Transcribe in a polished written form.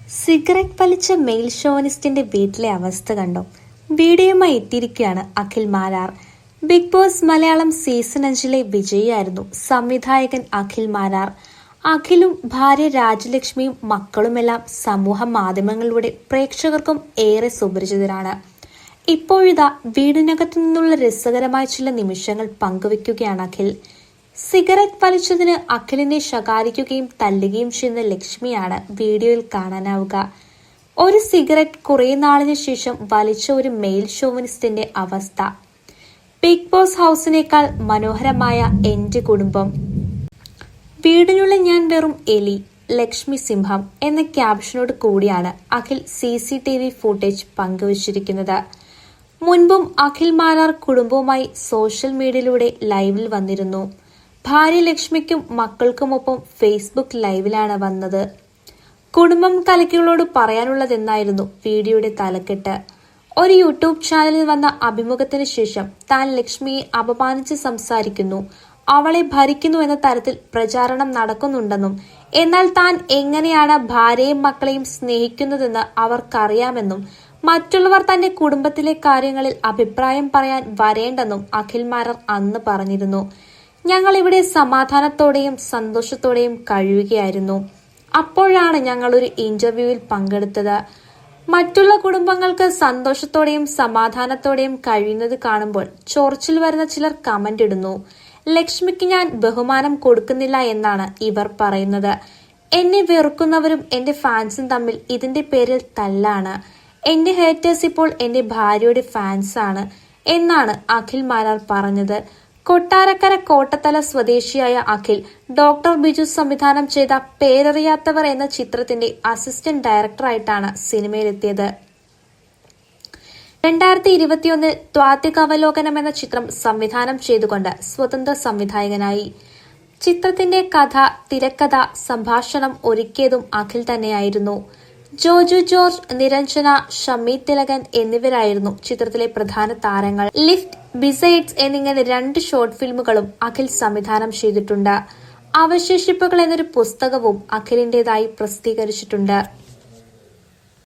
Cigarette വലിച്ച mail ഷോവനിസ്റ്റിന്റെ വീട്ടിലെ അവസ്ഥ കണ്ടോ? വീഡിയോയുമായി എത്തിയിരിക്കുകയാണ് Akhil Marar. Bigg Boss Malayalam season 5 വിജയിയായിരുന്നു സംവിധായകൻ അഖിൽ മാരാർ. അഖിലും ഭാര്യ രാജലക്ഷ്മിയും മക്കളുമെല്ലാം സമൂഹ മാധ്യമങ്ങളിലൂടെ പ്രേക്ഷകർക്കും ഏറെ സുപരിചിതരാണ്. ഇപ്പോഴിതാ വീടിനകത്തു നിന്നുള്ള രസകരമായ ചില നിമിഷങ്ങൾ പങ്കുവെക്കുകയാണ് അഖിൽ. സിഗരറ്റ് വലിച്ചതിന് അഖിലിനെ ശകാരിക്കുകയും തല്ലുകയും ചെയ്യുന്ന ലക്ഷ്മിയാണ് വീഡിയോയിൽ കാണാനാവുക. ഒരു സിഗരറ്റ് കുറെ നാളിന് ശേഷം വലിച്ച ഒരു മെയിൽ ഷോവനിസ്റ്റിന്റെ അവസ്ഥ. ബിഗ് ബോസ് ഹൗസിനേക്കാൾ മനോഹരമായ എന്റെ കുടുംബം, വീടിനുള്ളിൽ ഞാൻ വെറും എലി, ലക്ഷ്മി സിംഹം എന്ന ക്യാപ്ഷനോട് കൂടിയാണ് അഖിൽ CCTV ഫുട്ടേജ് പങ്കുവച്ചിരിക്കുന്നത്. മുൻപും അഖിൽ മാരാർ കുടുംബവുമായി സോഷ്യൽ മീഡിയയിലൂടെ ലൈവിൽ വന്നിരുന്നു. ഭാര്യ ലക്ഷ്മിക്കും മക്കൾക്കുമൊപ്പം ഫേസ്ബുക്ക് ലൈവിലാണ് വന്നത്. കുടുംബം കലക്കികളോട് പറയാനുള്ളതെന്നായിരുന്നു വീഡിയോയുടെ തലക്കെട്ട്. ഒരു യൂട്യൂബ് ചാനലിൽ വന്ന അഭിമുഖത്തിന് ശേഷം താൻ ലക്ഷ്മിയെ അപമാനിച്ച് സംസാരിക്കുന്നു, അവളെ ഭരിക്കുന്നു എന്ന തരത്തിൽ പ്രചാരണം നടക്കുന്നുണ്ടെന്നും എന്നാൽ താൻ എങ്ങനെയാണ് ഭാര്യയും മക്കളെയും സ്നേഹിക്കുന്നതെന്ന് അവർക്കറിയാമെന്നും മറ്റുള്ളവർ തന്റെ കുടുംബത്തിലെ കാര്യങ്ങളിൽ അഭിപ്രായം പറയാൻ വരേണ്ടെന്നും അഖിൽ മാരാർ അന്ന് പറഞ്ഞിരുന്നു. ഞങ്ങൾ ഇവിടെ സമാധാനത്തോടെയും സന്തോഷത്തോടെയും കഴിയുകയായിരുന്നു. അപ്പോഴാണ് ഞങ്ങൾ ഒരു ഇന്റർവ്യൂവിൽ പങ്കെടുത്തത്. മറ്റുള്ള കുടുംബങ്ങൾക്ക് സന്തോഷത്തോടെയും സമാധാനത്തോടെയും കഴിയുന്നത് കാണുമ്പോൾ ചൊറിച്ചിൽ വരുന്ന ചിലർ കമന്റ് ഇടുന്നു. ലക്ഷ്മിക്ക് ഞാൻ ബഹുമാനം കൊടുക്കുന്നില്ല എന്നാണ് ഇവർ പറയുന്നത്. എന്നെ വെറുക്കുന്നവരും എന്റെ ഫാൻസും തമ്മിൽ ഇതിന്റെ പേരിൽ തല്ലാണ്. എന്റെ ഹേറ്റേഴ്സ് ഇപ്പോൾ എന്റെ ഭാര്യയുടെ ഫാൻസാണ് എന്നാണ് അഖിൽ മാരാർ പറഞ്ഞത്. കൊട്ടാരക്കര കോട്ടത്തല സ്വദേശിയായ അഖിൽ ഡോക്ടർ ബിജു സംവിധാനം ചെയ്ത പേരറിയാത്തവർ എന്ന ചിത്രത്തിന്റെ അസിസ്റ്റന്റ് ഡയറക്ടറായിട്ടാണ് സിനിമയിലെത്തിയത്. 2021 ത്വാതികാവലോകനം എന്ന ചിത്രം സംവിധാനം ചെയ്തുകൊണ്ട് സ്വതന്ത്ര സംവിധായകനായി. ചിത്രത്തിന്റെ കഥ, തിരക്കഥ, സംഭാഷണം ഒരുക്കിയതും അഖിൽ തന്നെയായിരുന്നു. ജോജു ജോർജ്, നിരഞ്ജന, ഷമി തിലകൻ എന്നിവരായിരുന്നു ചിത്രത്തിലെ പ്രധാന താരങ്ങൾ. ലിഫ്റ്റ്, ബിസൈഡ്സ് എന്നിങ്ങനെ 2 ഷോർട്ട് ഫിലിമുകളും അഖിൽ സംവിധാനം ചെയ്തിട്ടുണ്ട്. അവശേഷിപ്പുകൾ എന്നൊരു പുസ്തകവും അഖിലിന്റേതായി പ്രസിദ്ധീകരിച്ചിട്ടുണ്ട്.